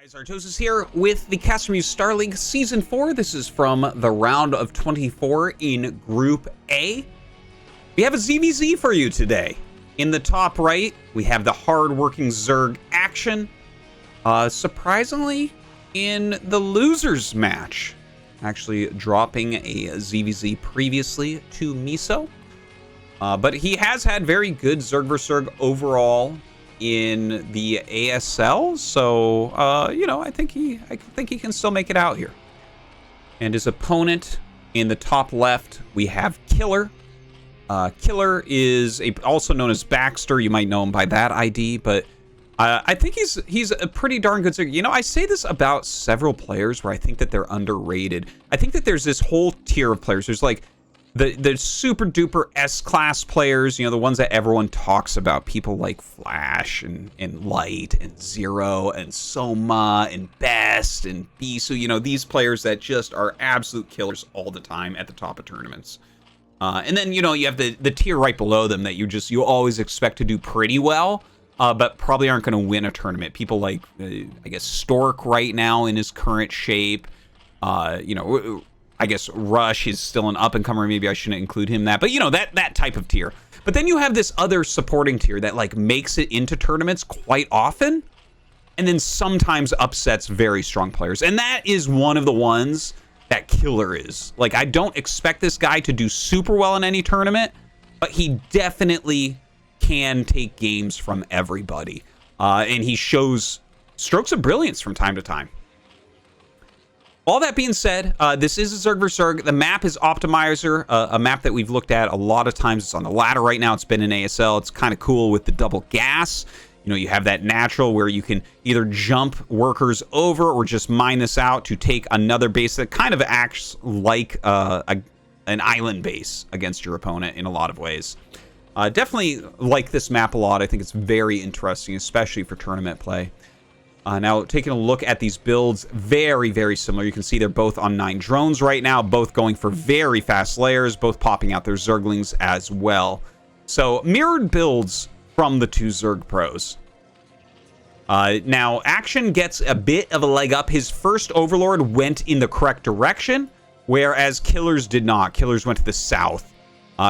Guys, Artosis here with the CasterMuse Star League Season 4. This is from the round of 24 in Group A. We have a ZVZ for you today. In the top right, we have the hard-working Zerg Action. Surprisingly, in the losers match, actually dropping a ZVZ previously to Miso. But he has had very good Zerg vs. Zerg overall in the ASL, so you know, I think he can still make it out here. And his opponent in the top left, we have Killer. Killer is also known as Baxter. You might know him by that ID, but I think he's a pretty darn good Zerg. You know, I say this about several players where I think that they're underrated. I think that there's this whole tier of players. There's like the super duper S-class players, you know, the ones that everyone talks about, people like Flash and Light and Zero and Soma and Best and Bisu, you know, these players that just are absolute killers all the time at the top of tournaments. And then, you know, you have the tier right below them that you always expect to do pretty well, but probably aren't going to win a tournament. People like, I guess, Stork right now in his current shape, you know, I guess Rush is still an up-and-comer. Maybe I shouldn't include him in that. But, you know, that type of tier. But then you have this other supporting tier that, like, makes it into tournaments quite often. And then sometimes upsets very strong players. And that is one of the ones that Killer is. Like, I don't expect this guy to do super well in any tournament. But he definitely can take games from everybody. And he shows strokes of brilliance from time to time. All that being said, this is a Zerg vs. Zerg. The map is Optimizer, a map that we've looked at a lot of times. It's on the ladder right now. It's been in ASL. It's kind of cool with the double gas. You know, you have that natural where you can either jump workers over or just mine this out to take another base that kind of acts like an island base against your opponent in a lot of ways. Definitely like this map a lot. I think it's very interesting, especially for tournament play. Now, taking a look at these builds, very, very similar. You can see they're both on 9 drones right now, both going for very fast layers, both popping out their Zerglings as well. So, mirrored builds from the two Zerg pros. Now, Action gets a bit of a leg up. His first Overlord went in the correct direction, whereas Killer's did not. Killer's went to the south.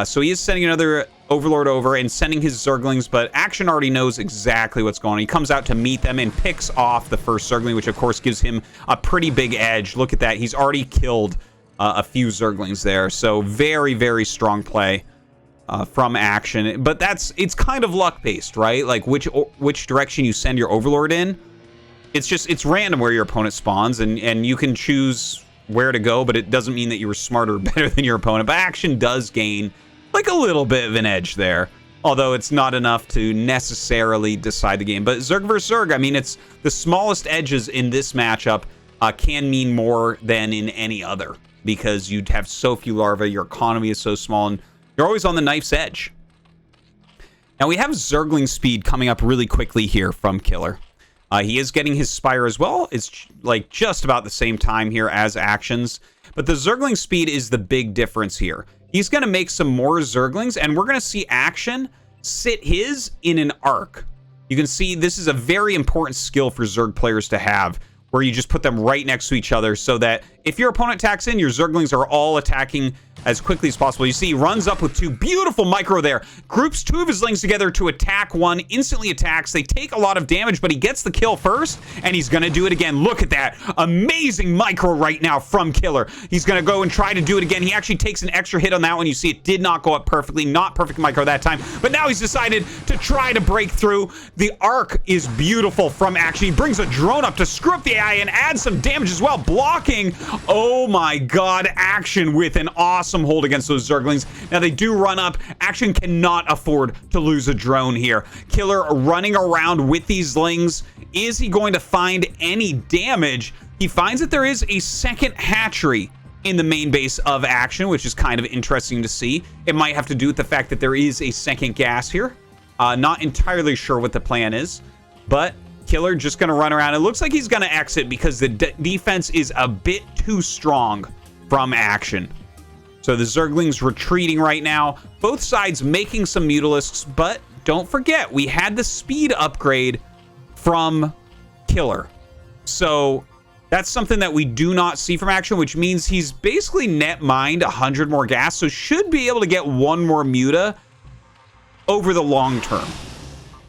So he is sending another Overlord over and sending his Zerglings, but Action already knows exactly what's going on. He comes out to meet them and picks off the first Zergling, which of course gives him a pretty big edge. Look at that. He's already killed a few Zerglings there. So very, very strong play from Action. But it's kind of luck-based, right? Like which direction you send your Overlord in. It's random where your opponent spawns, and you can choose where to go, but it doesn't mean that you were smarter or better than your opponent. But Action does gain like a little bit of an edge there, although it's not enough to necessarily decide the game. But Zerg vs. Zerg, I mean, it's the smallest edges in this matchup can mean more than in any other, because you'd have so few larvae, your economy is so small, and you're always on the knife's edge. Now we have Zergling speed coming up really quickly here from Killer. He is getting his Spire as well. It's like just about the same time here as Actions. But the Zergling speed is the big difference here. He's going to make some more Zerglings, and we're going to see Action sit his in an arc. You can see this is a very important skill for Zerg players to have, where you just put them right next to each other so that if your opponent attacks in, your Zerglings are all attacking as quickly as possible. You see, he runs up with 2 beautiful micro there, groups 2 of his Lings together to attack one, instantly attacks. They take a lot of damage, but he gets the kill first, and he's going to do it again. Look at that. Amazing micro right now from Killer. He's going to go and try to do it again. He actually takes an extra hit on that one. You see, it did not go up perfectly. Not perfect micro that time, but now he's decided to try to break through. The arc is beautiful from Action. He brings a drone up to screw up the AI and add some damage as well, blocking. Oh my god, Action with an awesome hold against those Zerglings. Now they do run up. Action cannot afford to lose a drone here. Killer running around with these Lings. Is he going to find any damage? He finds that there is a second hatchery in the main base of Action, which is kind of interesting to see. It might have to do with the fact that there is a second gas here. Not entirely sure what the plan is, but Killer just going to run around. It looks like he's going to exit because the defense is a bit too strong from Action. So the Zerglings retreating right now. Both sides making some Mutalisks, but don't forget, we had the speed upgrade from Killer. So that's something that we do not see from Action, which means he's basically net mined 100 more gas, so should be able to get one more Muta over the long term.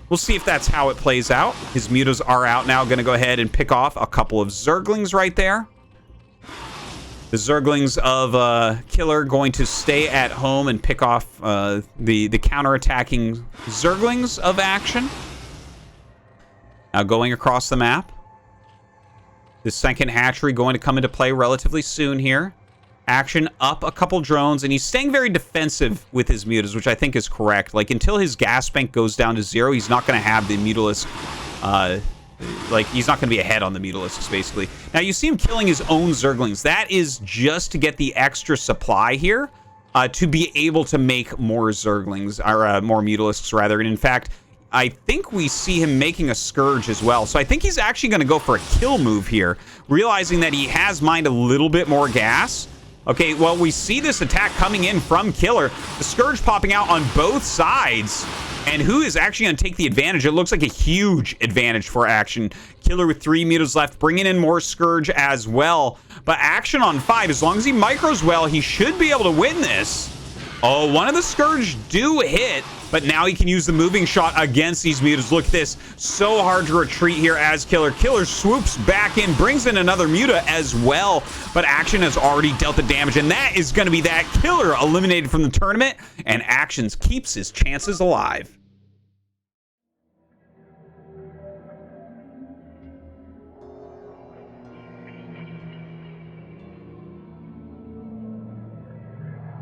We'll see if that's how it plays out. His Mutas are out now. Going to go ahead and pick off a couple of Zerglings right there. The Zerglings of Killer going to stay at home and pick off the counter-attacking Zerglings of Action. Now going across the map. The second hatchery going to come into play relatively soon here. Action up a couple drones, and he's staying very defensive with his Mutas, which I think is correct. Like, until his gas bank goes down to 0, he's not going to have the Mutalisk, like, he's not going to be ahead on the Mutalisks, basically. Now, you see him killing his own Zerglings. That is just to get the extra supply here, to be able to make more Zerglings, or more Mutalisks, rather. And in fact, I think we see him making a Scourge as well. So I think he's actually going to go for a kill move here, realizing that he has mined a little bit more gas. Okay, well, we see this attack coming in from Killer. The Scourge popping out on both sides. And who is actually going to take the advantage? It looks like a huge advantage for Action. Killer with 3 Mutas left, bringing in more Scourge as well. But Action on 5, as long as he micros well, he should be able to win this. Oh, one of the Scourge do hit, but now he can use the moving shot against these Mutas. Look at this. So hard to retreat here as Killer. Killer swoops back in, brings in another Muta as well, but Action has already dealt the damage, and that is going to be that. Killer eliminated from the tournament, and Actions keeps his chances alive.